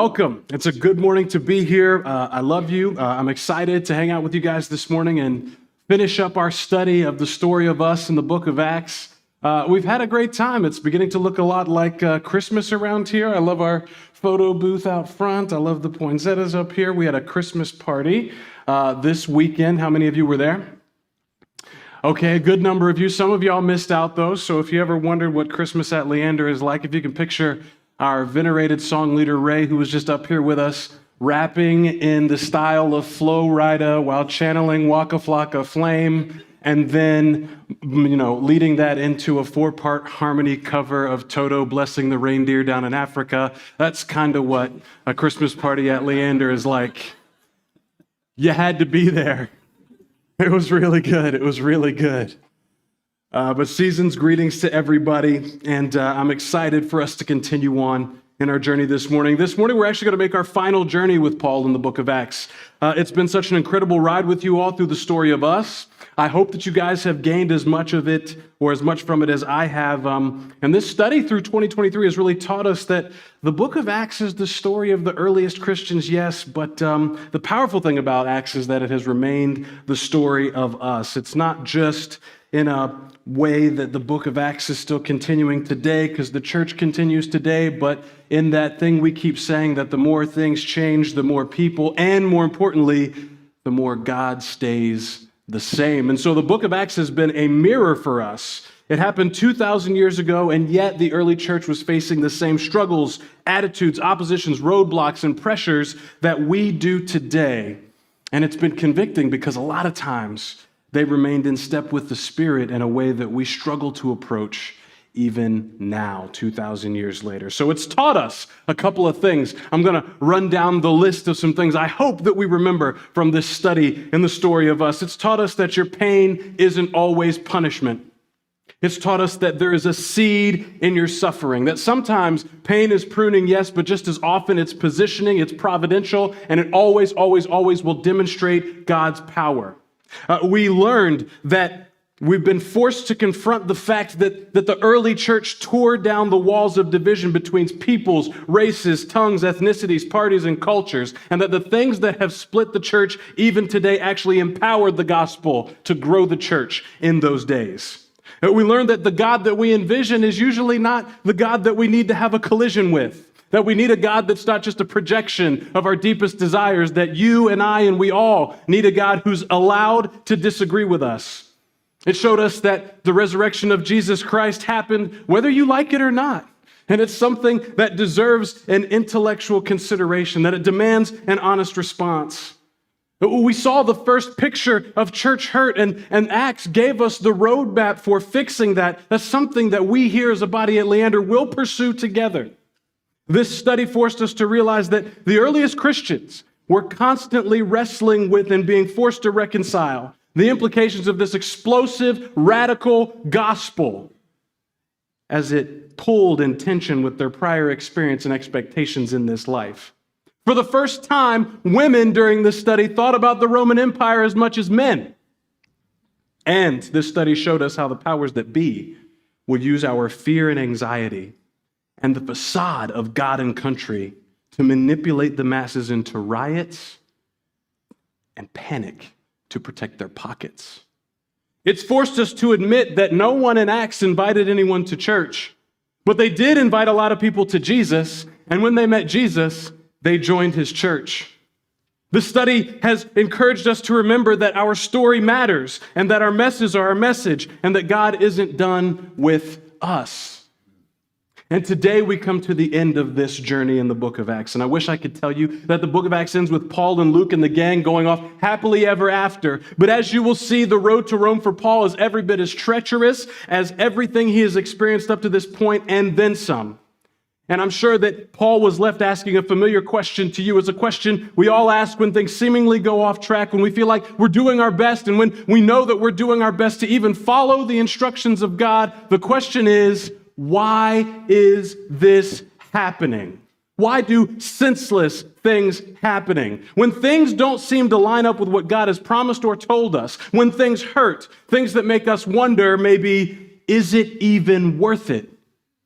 Welcome. It's a good morning to be here. I love you. I'm excited to hang out with you guys this morning and finish up our study of the story of us in the book of Acts. We've had a great time. It's beginning to look a lot like Christmas around here. I love our photo booth out front. I love the poinsettias up here. We had a Christmas party this weekend. How many of you were there? Okay, a good number of you. Some of y'all missed out, though. So if you ever wondered what Christmas at Leander is like, if you can picture our venerated song leader, Ray, who was just up here with us, rapping in the style of Flo Rida while channeling Waka Flocka Flame, and then, leading that into a 4-part harmony cover of Toto blessing the reindeer down in Africa. That's kind of what a Christmas party at Leander is like. You had to be there. It was really good. It was really good. But season's greetings to everybody, and I'm excited for us to continue on in our journey this morning. This morning, we're actually going to make our final journey with Paul in the book of Acts. It's been such an incredible ride with you all through the story of us. I hope that you guys have gained as much of it or as much from it as I have. And this study through 2023 has really taught us that the book of Acts is the story of the earliest Christians, yes, but the powerful thing about Acts is that it has remained the story of us. It's not just in a way that the book of Acts is still continuing today because the church continues today, but in that thing we keep saying that the more things change, the more people, and more importantly, the more God stays the same. And so the book of Acts has been a mirror for us. It happened 2,000 years ago, and yet the early church was facing the same struggles, attitudes, oppositions, roadblocks, and pressures that we do today. And it's been convicting because a lot of times they remained in step with the Spirit in a way that we struggle to approach even now, 2,000 years later. So it's taught us a couple of things. I'm going to run down the list of some things I hope that we remember from this study in the story of us. It's taught us that your pain isn't always punishment. It's taught us that there is a seed in your suffering, that sometimes pain is pruning, yes, but just as often it's positioning, it's providential, and it always, always, always will demonstrate God's power. We learned that we've been forced to confront the fact that the early church tore down the walls of division between peoples, races, tongues, ethnicities, parties, and cultures, and that the things that have split the church even today actually empowered the gospel to grow the church in those days. We learned that the God that we envision is usually not the God that we need to have a collision with. That we need a God that's not just a projection of our deepest desires, that you and I and we all need a God who's allowed to disagree with us. It showed us that the resurrection of Jesus Christ happened whether you like it or not. And it's something that deserves an intellectual consideration, that it demands an honest response. We saw the first picture of church hurt, and Acts gave us the roadmap for fixing that. That's something that we here as a body at Leander will pursue together. This study forced us to realize that the earliest Christians were constantly wrestling with and being forced to reconcile the implications of this explosive, radical gospel as it pulled in tension with their prior experience and expectations in this life. For the first time, women during this study thought about the Roman Empire as much as men. And this study showed us how the powers that be would use our fear and anxiety and the facade of God and country to manipulate the masses into riots and panic to protect their pockets. It's forced us to admit that no one in Acts invited anyone to church, but they did invite a lot of people to Jesus, and when they met Jesus, they joined his church. This study has encouraged us to remember that our story matters, and that our messes are our message, and that God isn't done with us. And today we come to the end of this journey in the book of Acts. And I wish I could tell you that the book of Acts ends with Paul and Luke and the gang going off happily ever after. But as you will see, the road to Rome for Paul is every bit as treacherous as everything he has experienced up to this point, and then some. And I'm sure that Paul was left asking a familiar question to you, as a question we all ask when things seemingly go off track, when we feel like we're doing our best, and when we know that we're doing our best to even follow the instructions of God. The question is, why is this happening? Why do senseless things happening? When things don't seem to line up with what God has promised or told us, when things hurt, things that make us wonder maybe, is it even worth it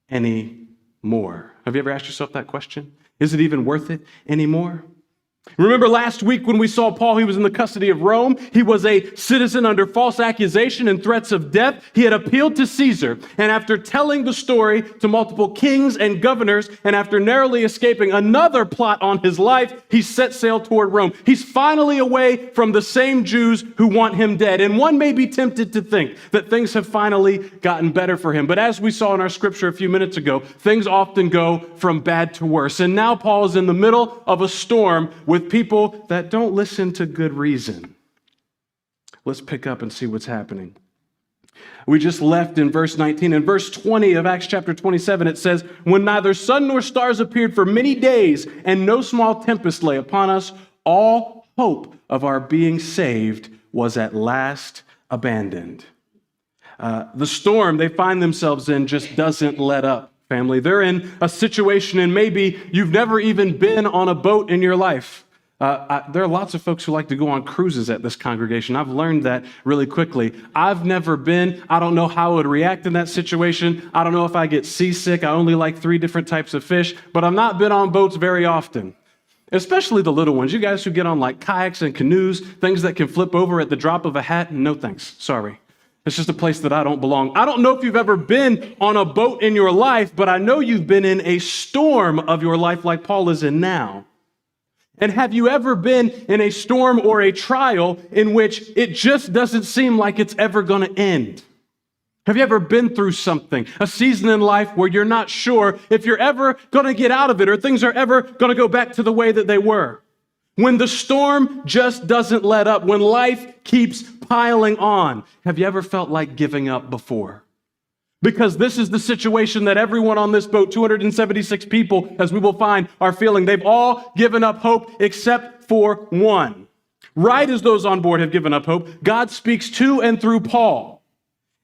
anymore? Have you ever asked yourself that question? Is it even worth it anymore? Remember last week when we saw Paul, he was in the custody of Rome. He was a citizen under false accusation and threats of death. He had appealed to Caesar. And after telling the story to multiple kings and governors, and after narrowly escaping another plot on his life, he set sail toward Rome. He's finally away from the same Jews who want him dead. And one may be tempted to think that things have finally gotten better for him. But as we saw in our scripture a few minutes ago, things often go from bad to worse. And now Paul is in the middle of a storm with people that don't listen to good reason. Let's pick up and see what's happening. We just left in verse 19. In verse 20 of Acts chapter 27, it says, "When neither sun nor stars appeared for many days, and no small tempest lay upon us, all hope of our being saved was at last abandoned." The storm they find themselves in just doesn't let up, family. They're in a situation, and maybe you've never even been on a boat in your life. There are lots of folks who like to go on cruises at this congregation. I've learned that really quickly. I've never been. I don't know how I would react in that situation. I don't know if I get seasick. I only like 3 different types of fish, but I've not been on boats very often, especially the little ones. You guys who get on like kayaks and canoes, things that can flip over at the drop of a hat, no thanks. Sorry. It's just a place that I don't belong. I don't know if you've ever been on a boat in your life, but I know you've been in a storm of your life like Paul is in now. And have you ever been in a storm or a trial in which it just doesn't seem like it's ever going to end? Have you ever been through something, a season in life where you're not sure if you're ever going to get out of it or things are ever going to go back to the way that they were? When the storm just doesn't let up, when life keeps piling on, have you ever felt like giving up before? Because this is the situation that everyone on this boat, 276 people, as we will find, are feeling. They've all given up hope except for one. Right as those on board have given up hope, God speaks to and through Paul.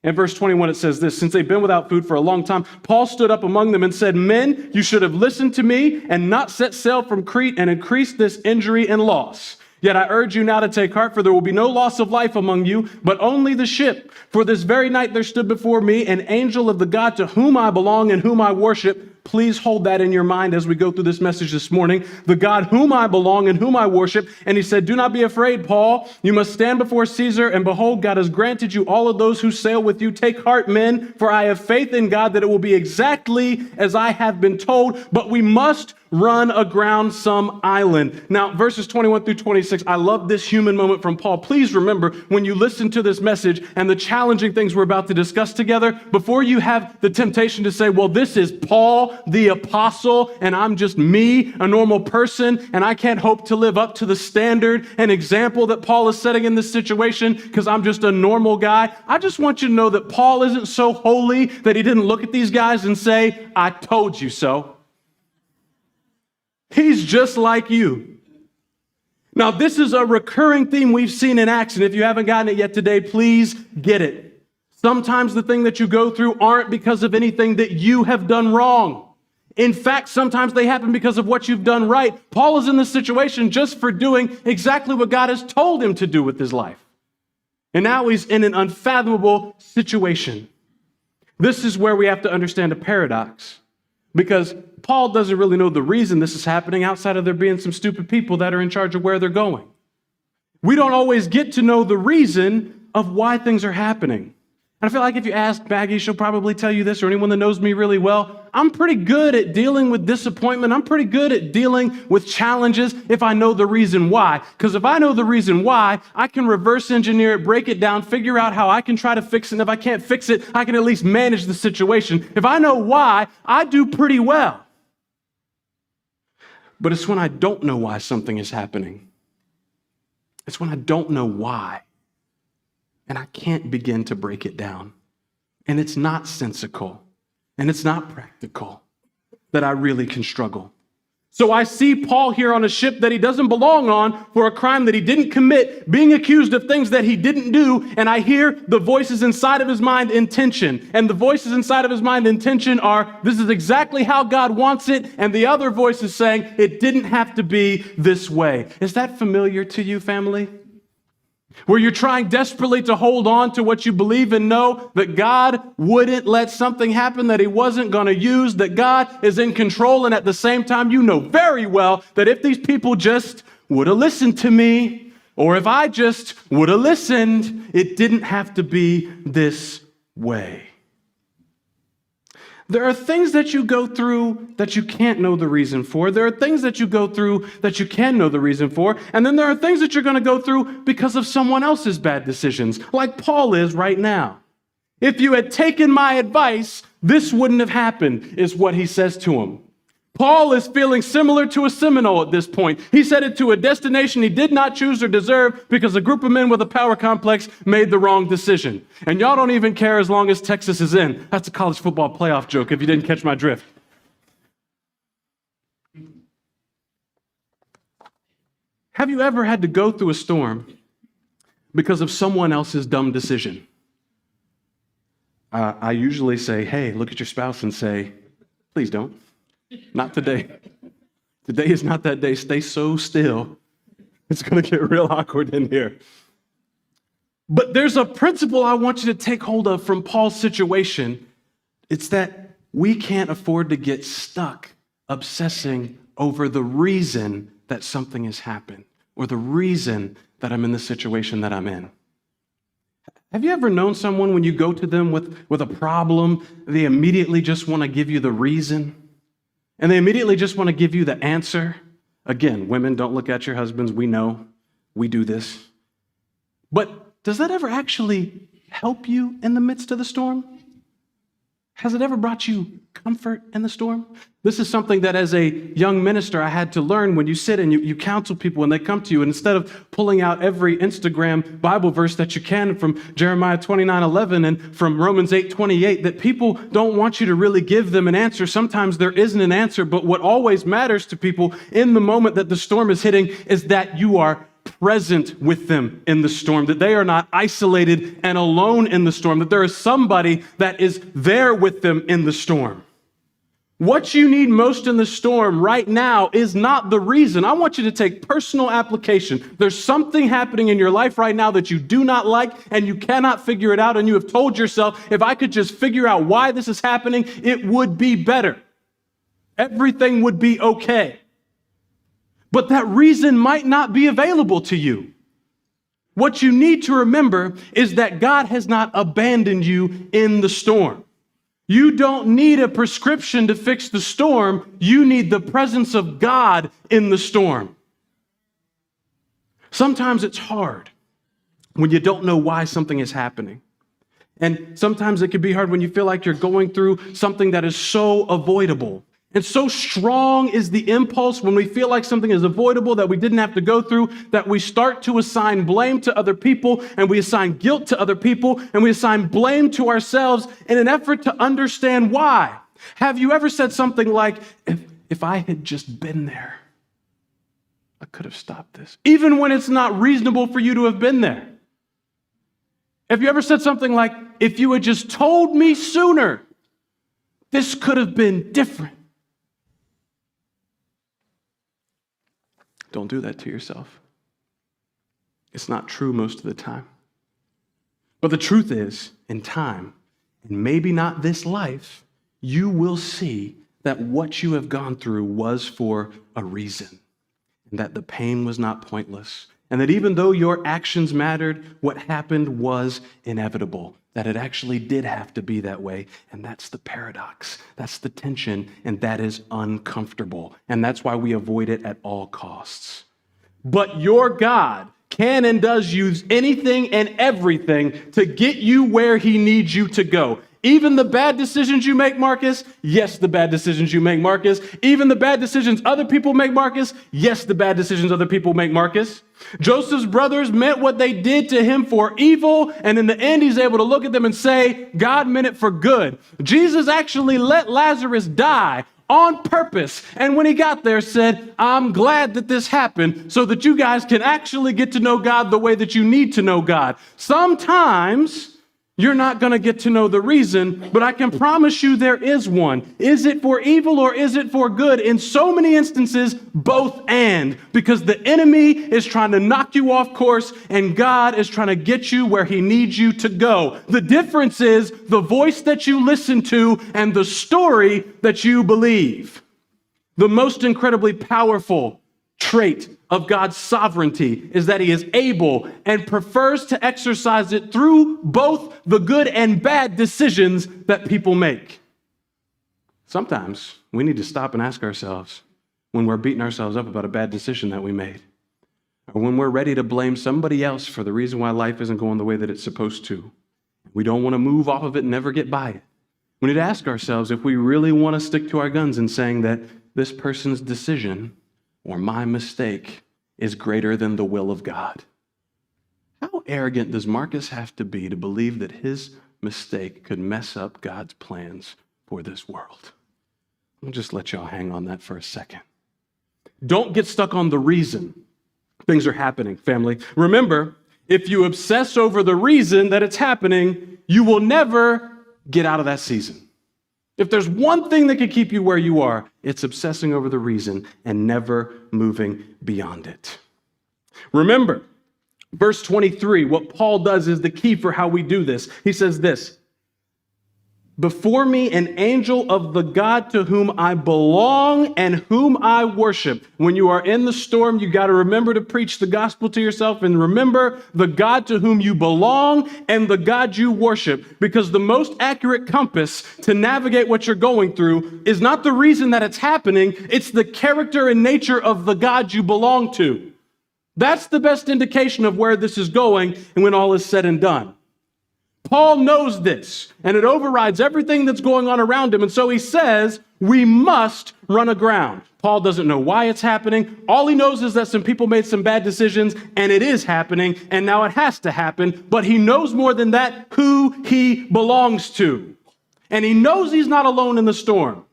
In verse 21, it says this: "Since they've been without food for a long time, Paul stood up among them and said, 'Men, you should have listened to me and not set sail from Crete and increased this injury and loss. Yet I urge you now to take heart, for there will be no loss of life among you, but only the ship. For this very night there stood before me an angel of the God to whom I belong and whom I worship.'" Please hold that in your mind as we go through this message this morning. "The God whom I belong and whom I worship." And he said, "Do not be afraid, Paul. You must stand before Caesar, and behold, God has granted you all of those who sail with you. Take heart, men, for I have faith in God that it will be exactly as I have been told, but we must run aground some island." Now, verses 21 through 26, I love this human moment from Paul. Please remember, when you listen to this message and the challenging things we're about to discuss together, before you have the temptation to say, well, this is Paul, the apostle, and I'm just me, a normal person, and I can't hope to live up to the standard and example that Paul is setting in this situation because I'm just a normal guy. I just want you to know that Paul isn't so holy that he didn't look at these guys and say, "I told you so." He's just like you. Now, this is a recurring theme we've seen in Acts, and if you haven't gotten it yet today, please get it. Sometimes the thing that you go through aren't because of anything that you have done wrong. In fact, sometimes they happen because of what you've done right. Paul is in this situation just for doing exactly what God has told him to do with his life. And now he's in an unfathomable situation. This is where we have to understand a paradox. Because Paul doesn't really know the reason this is happening outside of there being some stupid people that are in charge of where they're going. We don't always get to know the reason of why things are happening. And I feel like if you ask Maggie, she'll probably tell you this, or anyone that knows me really well. I'm pretty good at dealing with disappointment. I'm pretty good at dealing with challenges if I know the reason why. Because if I know the reason why, I can reverse engineer it, break it down, figure out how I can try to fix it. And if I can't fix it, I can at least manage the situation. If I know why, I do pretty well. But it's when I don't know why something is happening. It's when I don't know why. And I can't begin to break it down. And it's not sensical. And it's not practical that I really can struggle. So I see Paul here on a ship that he doesn't belong on for a crime that he didn't commit, being accused of things that he didn't do. And I hear the voices inside of his mind in tension. And the voices inside of his mind in tension are, this is exactly how God wants it. And the other voice is saying, it didn't have to be this way. Is that familiar to you, family? where you're trying desperately to hold on to what you believe and know that God wouldn't let something happen that he wasn't going to use, that God is in control, and at the same time, you know very well that if these people just would have listened to me, or if I just would have listened, it didn't have to be this way. There are things that you go through that you can't know the reason for. There are things that you go through that you can know the reason for. And then there are things that you're going to go through because of someone else's bad decisions, like Paul is right now. If you had taken my advice, this wouldn't have happened, is what he says to him. Paul is feeling similar to a Seminole at this point. He's headed to a destination he did not choose or deserve because a group of men with a power complex made the wrong decision. And y'all don't even care as long as Texas is in. That's a college football playoff joke if you didn't catch my drift. Have you ever had to go through a storm because of someone else's dumb decision? I usually say, hey, look at your spouse and say, please don't. Not today. Today is not that day. Stay so still. It's going to get real awkward in here. But there's a principle I want you to take hold of from Paul's situation. It's that we can't afford to get stuck obsessing over the reason that something has happened or the reason that I'm in the situation that I'm in. Have you ever known someone when you go to them with a problem, they immediately just want to give you the reason? And they immediately just want to give you the answer. Again, women, don't look at your husbands. We know. We do this. But does that ever actually help you in the midst of the storm? Has it ever brought you comfort in the storm? This is something that as a young minister I had to learn. When you sit and you counsel people and they come to you, and instead of pulling out every Instagram Bible verse that you can from Jeremiah 29:11 and from Romans 8:28, that people don't want you to really give them an answer. Sometimes there isn't an answer, but what always matters to people in the moment that the storm is hitting is that you are present with them in the storm, that they are not isolated and alone in the storm, that there is somebody that is there with them in the storm. What you need most in the storm right now is not the reason. I want you to take personal application. There's something happening in your life right now that you do not like and you cannot figure it out, and you have told yourself, if I could just figure out why this is happening, it would be better. Everything would be okay. But that reason might not be available to you. What you need to remember is that God has not abandoned you in the storm. You don't need a prescription to fix the storm. You need the presence of God in the storm. Sometimes it's hard when you don't know why something is happening. And sometimes it can be hard when you feel like you're going through something that is so avoidable. And so strong is the impulse when we feel like something is avoidable that we didn't have to go through, that we start to assign blame to other people, and we assign guilt to other people, and we assign blame to ourselves in an effort to understand why. Have you ever said something like, if I had just been there, I could have stopped this, even when it's not reasonable for you to have been there? Have you ever said something like, if you had just told me sooner, this could have been different? Don't do that to yourself. It's not true most of the time. But the truth is, in time, and maybe not this life, you will see that what you have gone through was for a reason, and that the pain was not pointless, and that even though your actions mattered, what happened was inevitable, that it actually did have to be that way. And that's the paradox. That's the tension, and that is uncomfortable. And that's why we avoid it at all costs. But your God can and does use anything and everything to get you where he needs you to go. Even the bad decisions you make, Marcus? Yes, the bad decisions you make, Marcus. Even the bad decisions other people make, Marcus? Yes, the bad decisions other people make, Marcus. Joseph's brothers meant what they did to him for evil, and in the end, he's able to look at them and say, God meant it for good. Jesus actually let Lazarus die on purpose, and when he got there, said, I'm glad that this happened so that you guys can actually get to know God the way that you need to know God. Sometimes You're not going to get to know the reason, but I can promise you there is one. Is it for evil or is it for good? In so many instances, both and, because the enemy is trying to knock you off course and God is trying to get you where he needs you to go. The difference is the voice that you listen to and the story that you believe. The most incredibly powerful trait of God's sovereignty is that he is able and prefers to exercise it through both the good and bad decisions that people make. Sometimes we need to stop and ask ourselves when we're beating ourselves up about a bad decision that we made, or when we're ready to blame somebody else for the reason why life isn't going the way that it's supposed to. We don't want to move off of it and never get by it. We need to ask ourselves if we really want to stick to our guns in saying that this person's decision or my mistake is greater than the will of God. How arrogant does Marcus have to be to believe that his mistake could mess up God's plans for this world? I'll just let y'all hang on that for a second. Don't get stuck on the reason things are happening, family. Remember, if you obsess over the reason that it's happening, you will never get out of that season. If there's one thing that can keep you where you are, it's obsessing over the reason and never moving beyond it. Remember, verse 23, what Paul does is the key for how we do this. He says this, "Before me an angel of the God to whom I belong and whom I worship." When you are in the storm, you got to remember to preach the gospel to yourself and remember the God to whom you belong and the God you worship, because the most accurate compass to navigate what you're going through is not the reason that it's happening, it's the character and nature of the God you belong to. That's the best indication of where this is going and when all is said and done. Paul knows this, and it overrides everything that's going on around him. And so he says, we must run aground. Paul doesn't know why it's happening. All he knows is that some people made some bad decisions, and it is happening, and now it has to happen. But he knows more than that who he belongs to. And he knows he's not alone in the storm.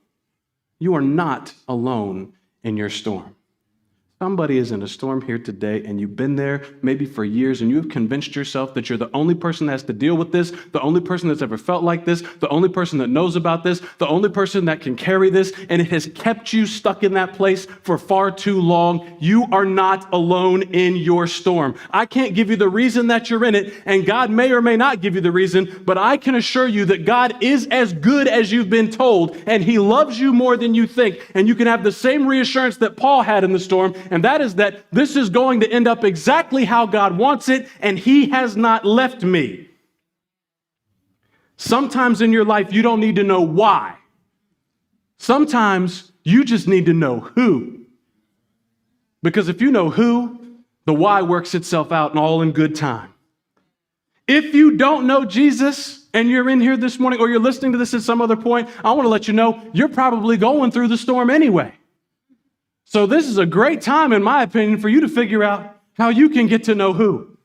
You are not alone in your storm. Somebody is in a storm here today, and you've been there maybe for years, and you've convinced yourself that you're the only person that has to deal with this, the only person that's ever felt like this, the only person that knows about this, the only person that can carry this, and it has kept you stuck in that place for far too long. You are not alone in your storm. I can't give you the reason that you're in it, and God may or may not give you the reason, but I can assure you that God is as good as you've been told, and he loves you more than you think, and you can have the same reassurance that Paul had in the storm, and that is that this is going to end up exactly how God wants it, and he has not left me. Sometimes in your life, you don't need to know why. Sometimes you just need to know who. Because if you know who, the why works itself out and all in good time. If you don't know Jesus and you're in here this morning or you're listening to this at some other point, I want to let you know you're probably going through the storm anyway. So this is a great time, in my opinion, for you to figure out how you can get to know who,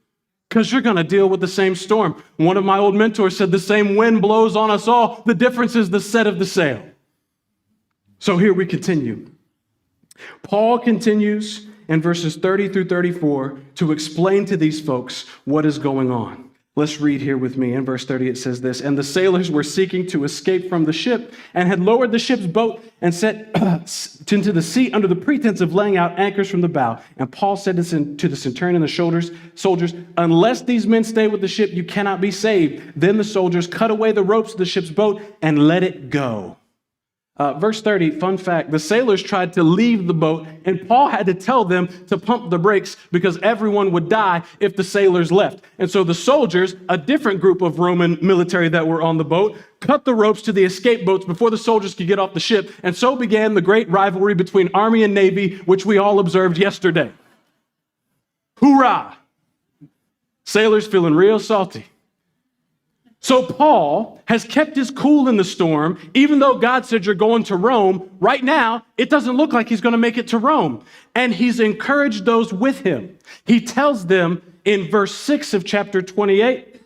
because you're going to deal with the same storm. One of my old mentors said the same wind blows on us all. The difference is the set of the sail. So here we continue. Paul continues in verses 30 through 34 to explain to these folks what is going on. Let's read here with me. In verse 30, it says this, "And the sailors were seeking to escape from the ship and had lowered the ship's boat and set into the sea under the pretense of laying out anchors from the bow. And Paul said to the centurion and the soldiers, 'Unless these men stay with the ship, you cannot be saved.' Then the soldiers cut away the ropes of the ship's boat and let it go." Verse 30, fun fact, the sailors tried to leave the boat, and Paul had to tell them to pump the brakes because everyone would die if the sailors left. And so the soldiers, a different group of Roman military that were on the boat, cut the ropes to the escape boats before the soldiers could get off the ship. And so began the great rivalry between Army and Navy, which we all observed yesterday. Hoorah! Sailors feeling real salty. So Paul has kept his cool in the storm, even though God said you're going to Rome. Right now, it doesn't look like he's going to make it to Rome. And he's encouraged those with him. He tells them in verse 6 of chapter 28,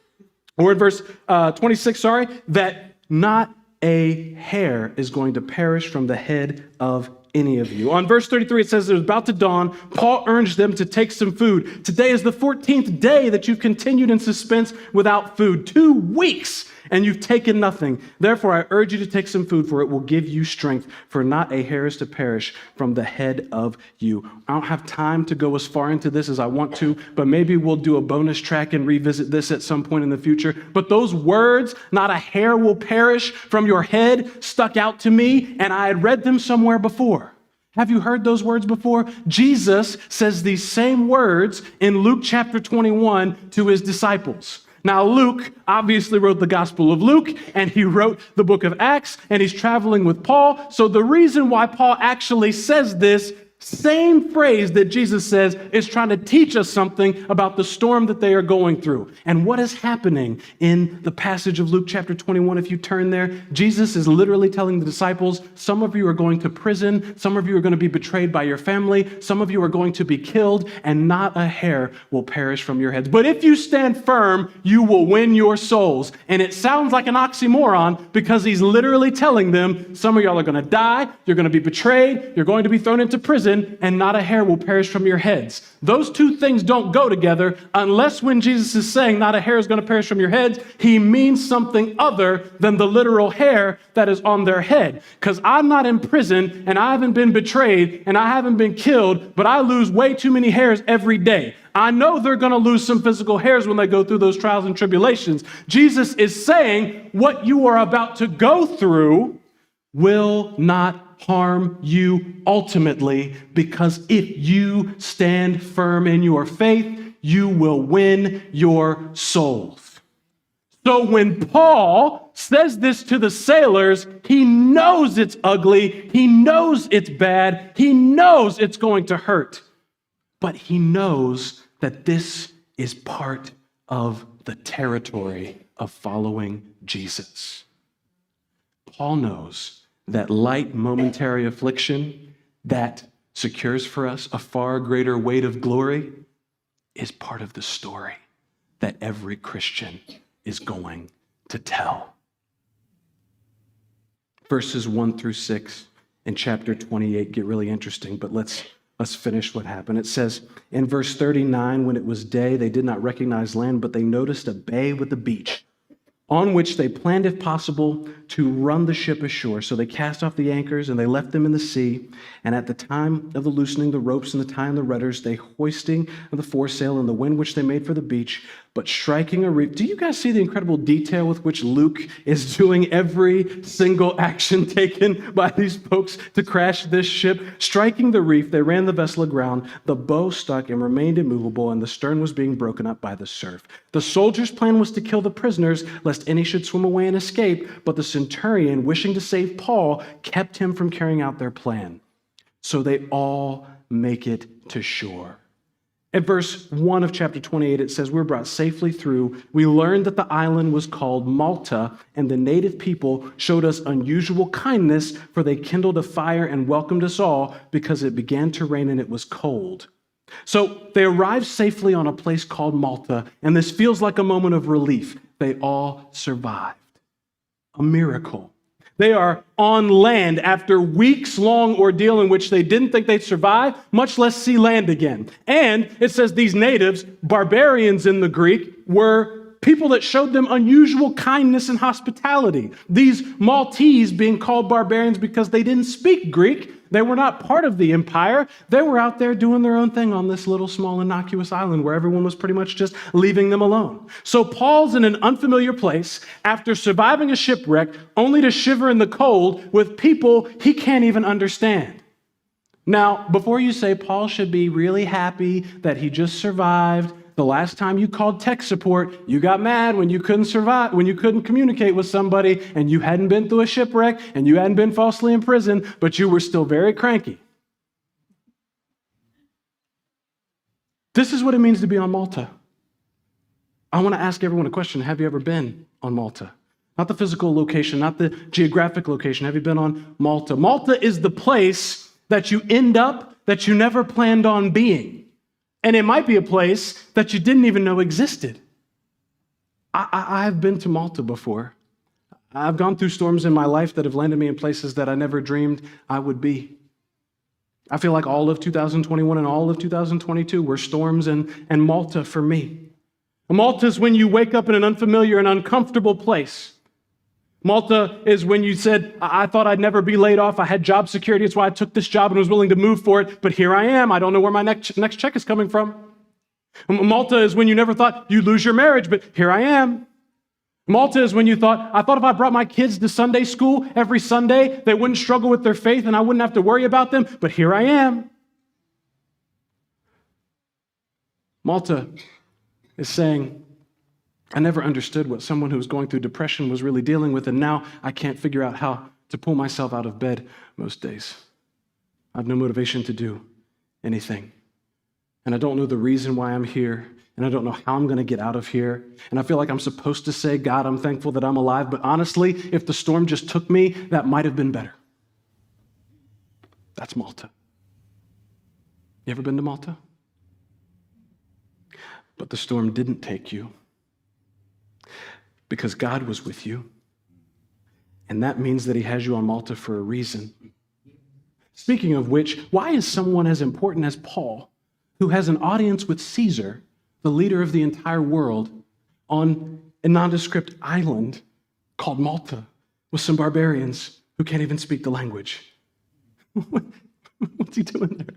or in verse 26, that not a hair is going to perish from the head of any of you. On verse 33, it says it was about to dawn. Paul urged them to take some food. Today is the 14th day that you've continued in suspense without food. 2 weeks, and you've taken nothing. Therefore, I urge you to take some food, for it will give you strength, for not a hair is to perish from the head of you. I don't have time to go as far into this as I want to, but maybe we'll do a bonus track and revisit this at some point in the future. But those words, not a hair will perish from your head, stuck out to me, and I had read them somewhere before. Have you heard those words before? Jesus says these same words in Luke chapter 21 to his disciples. Now, Luke obviously wrote the Gospel of Luke, and he wrote the book of Acts, and he's traveling with Paul. So the reason why Paul actually says this same phrase that Jesus says is trying to teach us something about the storm that they are going through. And what is happening in the passage of Luke chapter 21, if you turn there, Jesus is literally telling the disciples, some of you are going to prison, some of you are going to be betrayed by your family, some of you are going to be killed, and not a hair will perish from your heads. But if you stand firm, you will win your souls. And it sounds like an oxymoron because he's literally telling them, some of y'all are going to die, you're going to be betrayed, you're going to be thrown into prison, and not a hair will perish from your heads. Those two things don't go together unless when Jesus is saying not a hair is going to perish from your heads, he means something other than the literal hair that is on their head. Because I'm not in prison and I haven't been betrayed and I haven't been killed, but I lose way too many hairs every day. I know they're going to lose some physical hairs when they go through those trials and tribulations. Jesus is saying what you are about to go through will not harm you ultimately, because if you stand firm in your faith, you will win your souls. So when Paul says this to the sailors, he knows it's ugly, he knows it's bad, he knows it's going to hurt, but he knows that this is part of the territory of following Jesus. Paul knows that light momentary affliction that secures for us a far greater weight of glory is part of the story that every Christian is going to tell. Verses 1 through 6 in chapter 28 get really interesting, but let's finish what happened. It says in verse 39, when it was day, they did not recognize land, but they noticed a bay with a beach, on which they planned, if possible, to run the ship ashore. So they cast off the anchors and they left them in the sea. And at the time of the loosening the ropes and the tying the rudders, they hoisting the foresail in the wind which they made for the beach, but striking a reef. Do you guys see the incredible detail with which Luke is doing every single action taken by these folks to crash this ship? Striking the reef, they ran the vessel aground. The bow stuck and remained immovable, and the stern was being broken up by the surf. The soldiers' plan was to kill the prisoners, lest any should swim away and escape, but the centurion, wishing to save Paul, kept him from carrying out their plan. So they all make it to shore. At verse 1 of chapter 28, it says, we're brought safely through. We learned that the island was called Malta, and the native people showed us unusual kindness, for they kindled a fire and welcomed us all because it began to rain and it was cold. So they arrived safely on a place called Malta, and this feels like a moment of relief. They all survived. A miracle. They are on land after weeks-long ordeal in which they didn't think they'd survive, much less see land again. And it says these natives, barbarians in the Greek, were people that showed them unusual kindness and hospitality. These Maltese being called barbarians because they didn't speak Greek. They were not part of the empire. They were out there doing their own thing on this little small innocuous island where everyone was pretty much just leaving them alone. So Paul's in an unfamiliar place after surviving a shipwreck only to shiver in the cold with people he can't even understand. Now, before you say Paul should be really happy that he just survived, the last time you called tech support, you got mad when you couldn't survive, when you couldn't communicate with somebody and you hadn't been through a shipwreck and you hadn't been falsely imprisoned, but you were still very cranky. This is what it means to be on Malta. I want to ask everyone a question. Have you ever been on Malta? Not the physical location, not the geographic location. Have you been on Malta? Malta is the place that you end up that you never planned on being. And it might be a place that you didn't even know existed. I've been to Malta before. I've gone through storms in my life that have landed me in places that I never dreamed I would be. I feel like all of 2021 and all of 2022 were storms and Malta for me. Malta is when you wake up in an unfamiliar and uncomfortable place. Malta is when you said, I thought I'd never be laid off. I had job security. That's why I took this job and was willing to move for it. But here I am. I don't know where my next check is coming from. Malta is when you never thought you'd lose your marriage, but here I am. Malta is when you thought, I thought if I brought my kids to Sunday school every Sunday, they wouldn't struggle with their faith and I wouldn't have to worry about them, but here I am. Malta is saying, I never understood what someone who was going through depression was really dealing with, and now I can't figure out how to pull myself out of bed most days. I have no motivation to do anything. And I don't know the reason why I'm here, and I don't know how I'm going to get out of here. And I feel like I'm supposed to say, God, I'm thankful that I'm alive, but honestly, if the storm just took me, that might have been better. That's Malta. You ever been to Malta? But the storm didn't take you because God was with you. And that means that he has you on Malta for a reason. Speaking of which, why is someone as important as Paul, who has an audience with Caesar, the leader of the entire world, on a nondescript island called Malta with some barbarians who can't even speak the language? What's he doing there?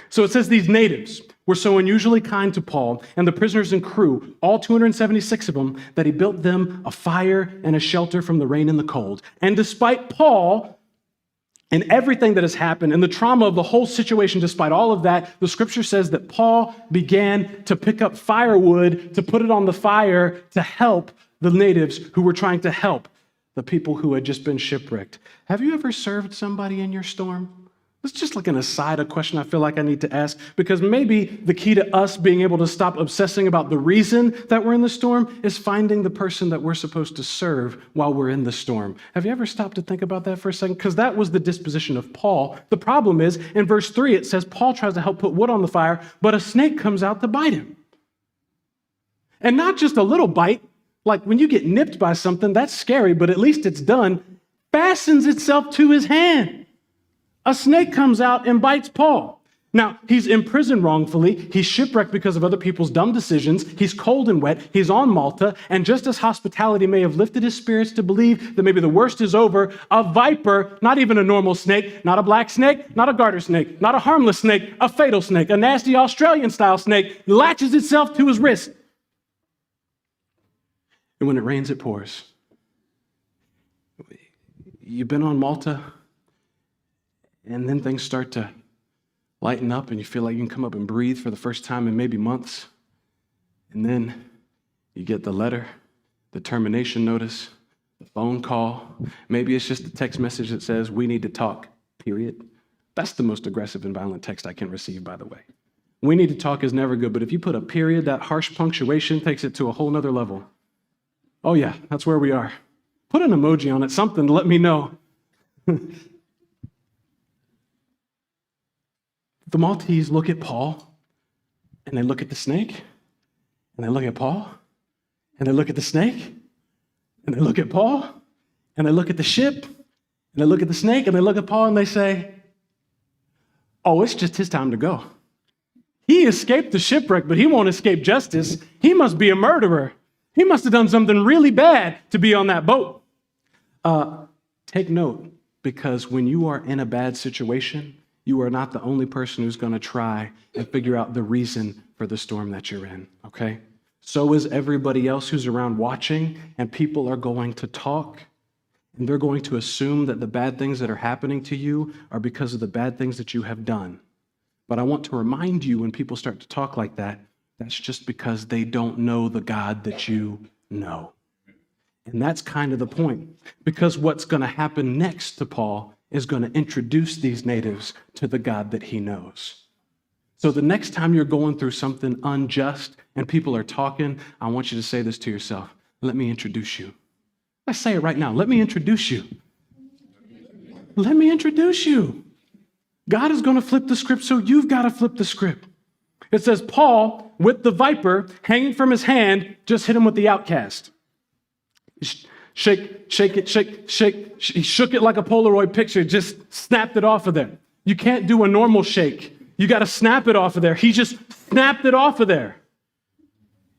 So it says these natives were so unusually kind to Paul and the prisoners and crew, all 276 of them, that he built them a fire and a shelter from the rain and the cold. And despite Paul and everything that has happened and the trauma of the whole situation, despite all of that, the scripture says that Paul began to pick up firewood to put it on the fire to help the natives who were trying to help the people who had just been shipwrecked. Have you ever served somebody in your storm? It's just like an aside, a question I feel like I need to ask, because maybe the key to us being able to stop obsessing about the reason that we're in the storm is finding the person that we're supposed to serve while we're in the storm. Have you ever stopped to think about that for a second? Because that was the disposition of Paul. The problem is, in verse 3, it says Paul tries to help put wood on the fire, but a snake comes out to bite him. And not just a little bite, like when you get nipped by something, that's scary, but at least it's done, fastens itself to his hand. A snake comes out and bites Paul. Now, he's imprisoned wrongfully. He's shipwrecked because of other people's dumb decisions. He's cold and wet. He's on Malta. And just as hospitality may have lifted his spirits to believe that maybe the worst is over, a viper, not even a normal snake, not a black snake, not a garter snake, not a harmless snake, a fatal snake, a nasty Australian-style snake, latches itself to his wrist. And when it rains, it pours. You've been on Malta? And then things start to lighten up and you feel like you can come up and breathe for the first time in maybe months. And then you get the letter, the termination notice, the phone call. Maybe it's just a text message that says, we need to talk, period. That's the most aggressive and violent text I can receive, by the way. We need to talk is never good, but if you put a period, that harsh punctuation takes it to a whole nother level. Oh yeah, that's where we are. Put an emoji on it, something to let me know. The Maltese look at Paul, and they look at the snake, and they look at Paul, and they look at the snake, and they look at Paul, and they look at the ship, and they look at the snake, and they look at Paul, and they say, oh, it's just his time to go. He escaped the shipwreck, but he won't escape justice. He must be a murderer. He must have done something really bad to be on that boat. Take note, because when you are in a bad situation, you are not the only person who's going to try and figure out the reason for the storm that you're in, okay? So is everybody else who's around watching, and people are going to talk, and they're going to assume that the bad things that are happening to you are because of the bad things that you have done. But I want to remind you, when people start to talk like that, that's just because they don't know the God that you know. And that's kind of the point, because what's going to happen next to Paul is going to introduce these natives to the God that he knows. So the next time you're going through something unjust and people are talking, I want you to say this to yourself. Let me introduce you. Let's say it right now. Let me introduce you. Let me introduce you. God is going to flip the script, so you've got to flip the script. It says Paul, with the viper hanging from his hand, just hit him with the Outkast. Shake it, shake, shake. He shook it like a Polaroid picture, just snapped it off of there. You can't do a normal shake. You got to snap it off of there. He just snapped it off of there.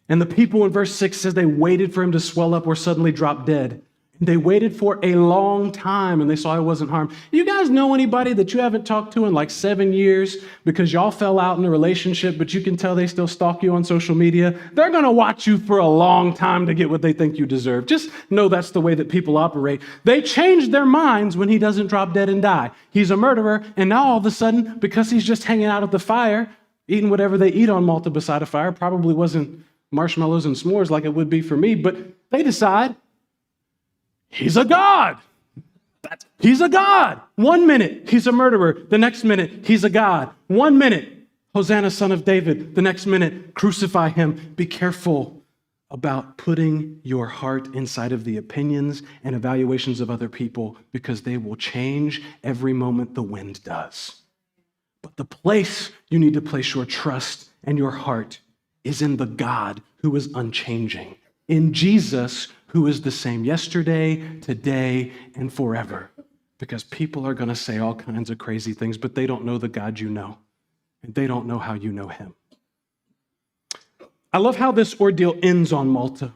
And the people in verse 6 says they waited for him to swell up or suddenly drop dead. They waited for a long time and they saw he wasn't harmed. You guys know anybody that you haven't talked to in like 7 years because y'all fell out in a relationship, but you can tell they still stalk you on social media? They're going to watch you for a long time to get what they think you deserve. Just know that's the way that people operate. They changed their minds when he doesn't drop dead and die. He's a murderer, and now all of a sudden, because he's just hanging out at the fire, eating whatever they eat on Malta beside a fire, probably wasn't marshmallows and s'mores like it would be for me, but they decide, he's a god. He's a god. 1 minute, he's a murderer. The next minute, he's a god. 1 minute, Hosanna, son of David. The next minute, crucify him. Be careful about putting your heart inside of the opinions and evaluations of other people because they will change every moment the wind does. But the place you need to place your trust and your heart is in the God who is unchanging, in Jesus, who is the same yesterday, today, and forever. Because people are going to say all kinds of crazy things, but they don't know the God you know, and they don't know how you know him. I love how this ordeal ends on Malta,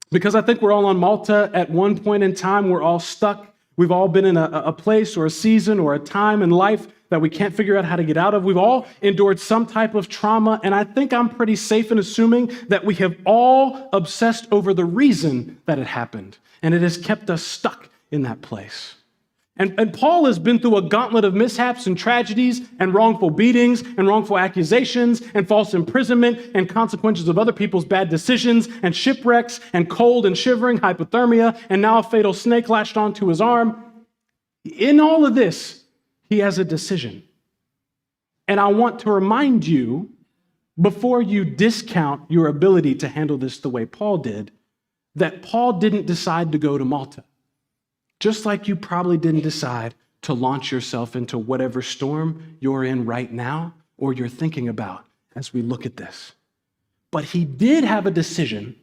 because I think we're all on Malta at one point in time. We're all stuck. We've all been in a place or a season or a time in life that we can't figure out how to get out of. We've all endured some type of trauma, and I think I'm pretty safe in assuming that we have all obsessed over the reason that it happened, and it has kept us stuck in that place. And Paul has been through a gauntlet of mishaps and tragedies and wrongful beatings and wrongful accusations and false imprisonment and consequences of other people's bad decisions and shipwrecks and cold and shivering, hypothermia, and now a fatal snake latched onto his arm. In all of this, he has a decision. And I want to remind you, before you discount your ability to handle this the way Paul did, that Paul didn't decide to go to Malta. Just like you probably didn't decide to launch yourself into whatever storm you're in right now or you're thinking about as we look at this. But he did have a decision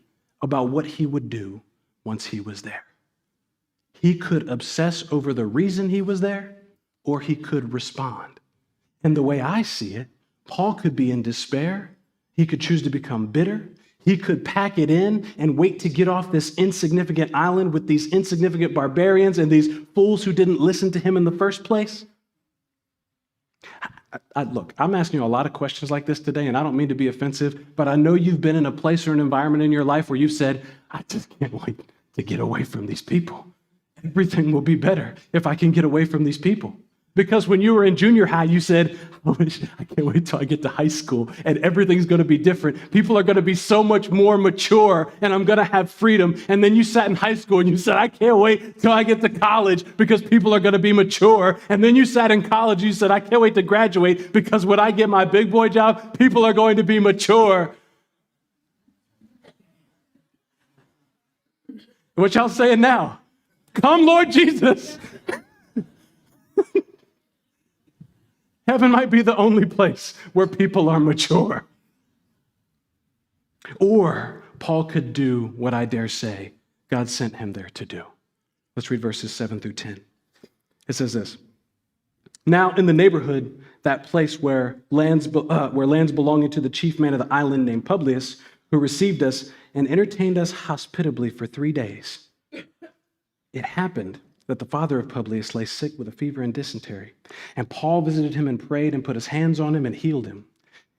about what he would do once he was there. He could obsess over the reason he was there, or he could respond. And the way I see it, Paul could be in despair. He could choose to become bitter. He could pack it in and wait to get off this insignificant island with these insignificant barbarians and these fools who didn't listen to him in the first place. Look, I'm asking you a lot of questions like this today, and I don't mean to be offensive, but I know you've been in a place or an environment in your life where you've said, I just can't wait to get away from these people. Everything will be better if I can get away from these people. Because when you were in junior high, you said, I can't wait till I get to high school and everything's going to be different. People are going to be so much more mature and I'm going to have freedom. And then you sat in high school and you said, I can't wait till I get to college because people are going to be mature. And then you sat in college and you said, I can't wait to graduate because when I get my big boy job, people are going to be mature. What y'all saying now? Come, Lord Jesus. Heaven might be the only place where people are mature. Or Paul could do what I dare say God sent him there to do. Let's read verses 7 through 10. It says this. Now in the neighborhood, that place where lands belonging to the chief man of the island named Publius, who received us and entertained us hospitably for 3 days, it happened that the father of Publius lay sick with a fever and dysentery. And Paul visited him and prayed and put his hands on him and healed him.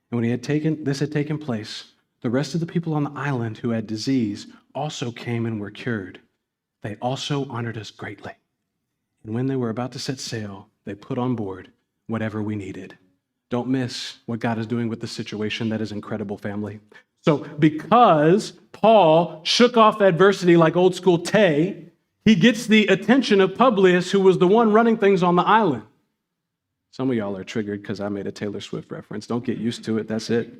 And when this had taken place, the rest of the people on the island who had disease also came and were cured. They also honored us greatly. And when they were about to set sail, they put on board whatever we needed. Don't miss what God is doing with the situation. That is incredible, family. So because Paul shook off adversity like old school Tay, he gets the attention of Publius, who was the one running things on the island. Some of y'all are triggered because I made a Taylor Swift reference. Don't get used to it. That's it.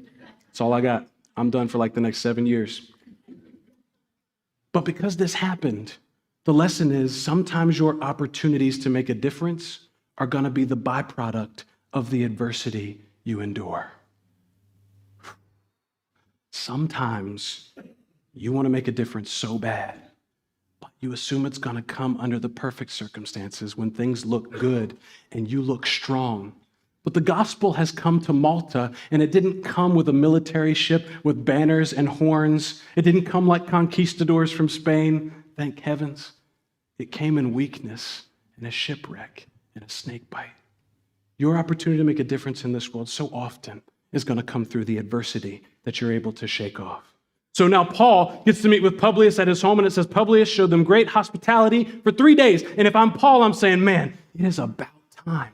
That's all I got. I'm done for like the next 7 years. But because this happened, the lesson is sometimes your opportunities to make a difference are going to be the byproduct of the adversity you endure. Sometimes you want to make a difference so bad, but You assume it's going to come under the perfect circumstances when things look good and you look strong. But the gospel has come to Malta, and it didn't come with a military ship with banners and horns. It didn't come like conquistadors from Spain, thank heavens. It came in weakness and a shipwreck and a snake bite. Your opportunity to make a difference in this world so often is going to come through the adversity that you're able to shake off. So now Paul gets to meet with Publius at his home, and it says Publius showed them great hospitality for 3 days. And if I'm Paul, I'm saying, man, it is about time.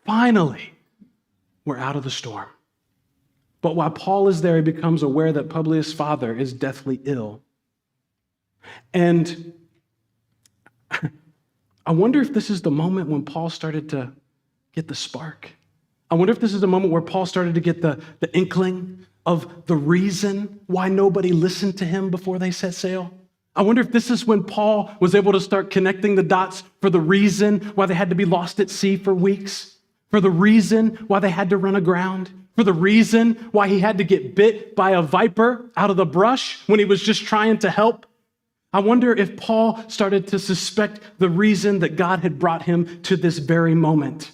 Finally, we're out of the storm. But while Paul is there, he becomes aware that Publius' father is deathly ill. And I wonder if this is the moment when Paul started to get the spark. I wonder if this is the moment where Paul started to get the inkling of the reason why nobody listened to him before they set sail. I wonder if this is when Paul was able to start connecting the dots for the reason why they had to be lost at sea for weeks, for the reason why they had to run aground, for the reason why he had to get bit by a viper out of the brush when he was just trying to help. I wonder if Paul started to suspect the reason that God had brought him to this very moment.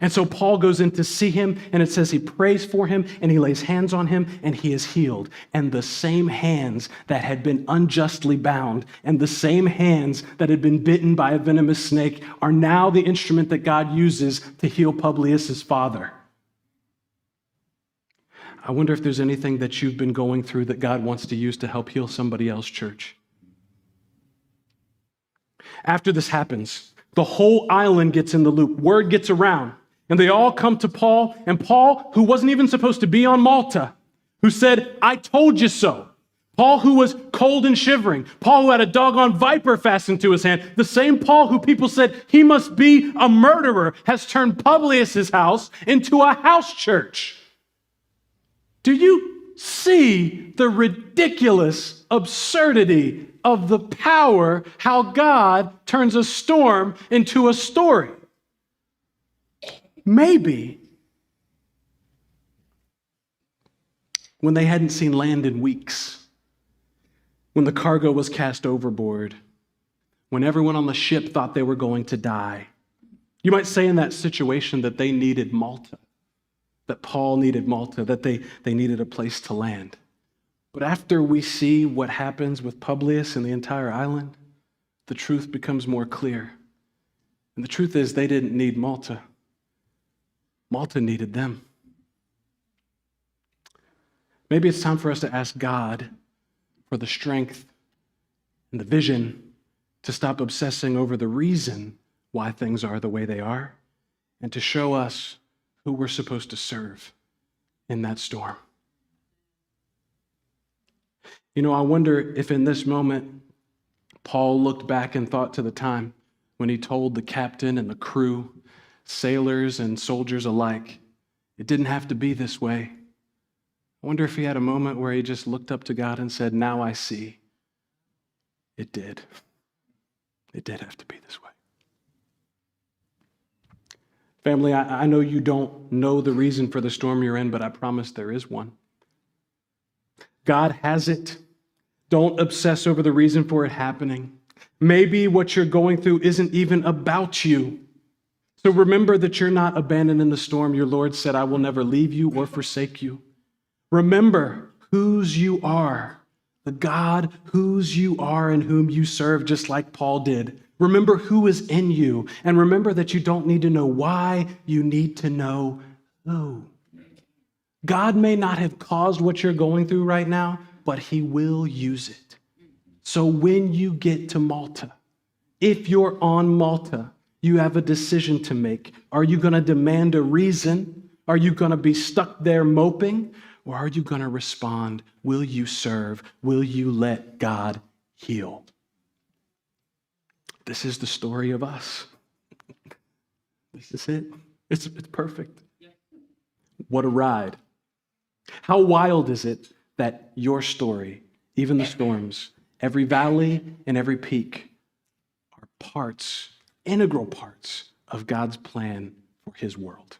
And so Paul goes in to see him, and it says he prays for him, and he lays hands on him, and he is healed. And the same hands that had been unjustly bound, and the same hands that had been bitten by a venomous snake are now the instrument that God uses to heal Publius' father. I wonder if there's anything that you've been going through that God wants to use to help heal somebody else, church. After this happens, the whole island gets in the loop. Word gets around. And they all come to Paul, and Paul, who wasn't even supposed to be on Malta, who said, I told you so. Paul, who was cold and shivering. Paul, who had a doggone viper fastened to his hand. The same Paul who people said he must be a murderer has turned Publius' house into a house church. Do you see the ridiculous absurdity of the power, how God turns a storm into a story? Maybe when they hadn't seen land in weeks, when the cargo was cast overboard, when everyone on the ship thought they were going to die, you might say in that situation that they needed Malta, that Paul needed Malta, that they needed a place to land. But after we see what happens with Publius and the entire island, the truth becomes more clear. And the truth is they didn't need Malta. Malta needed them. Maybe it's time for us to ask God for the strength and the vision to stop obsessing over the reason why things are the way they are, and to show us who we're supposed to serve in that storm. You know, I wonder if in this moment, Paul looked back and thought to the time when he told the captain and the crew, sailors and soldiers alike, it didn't have to be this way. I wonder if he had a moment where he just looked up to God and said, now I see. It did. It did have to be this way. Family, I know you don't know the reason for the storm you're in, but I promise there is one. God has it. Don't obsess over the reason for it happening. Maybe what you're going through isn't even about you. So remember that you're not abandoned in the storm. Your Lord said, I will never leave you or forsake you. Remember whose you are, the God whose you are and whom you serve, just like Paul did. Remember who is in you, and remember that you don't need to know why, you need to know who. God may not have caused what you're going through right now, but he will use it. So when you get to Malta, if you're on Malta, you have a decision to make. Are you going to demand a reason? Are you going to be stuck there moping? Or are you going to respond? Will you serve? Will you let God heal? This is the story of us. This is it. It's perfect. What a ride. How wild is it that your story, even the storms, every valley and every peak are parts, integral parts of God's plan for his world.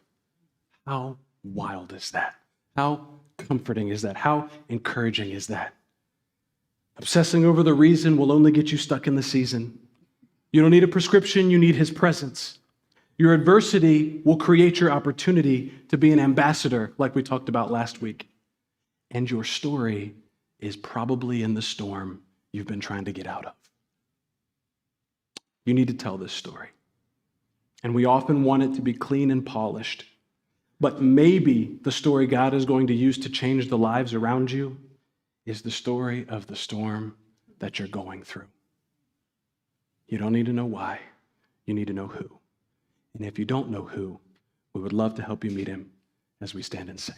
How wild is that? How comforting is that? How encouraging is that? Obsessing over the reason will only get you stuck in the season. You don't need a prescription, you need his presence. Your adversity will create your opportunity to be an ambassador, like we talked about last week. And your story is probably in the storm you've been trying to get out of. You need to tell this story. And we often want it to be clean and polished. But maybe the story God is going to use to change the lives around you is the story of the storm that you're going through. You don't need to know why. You need to know who. And if you don't know who, we would love to help you meet him as we stand and sing.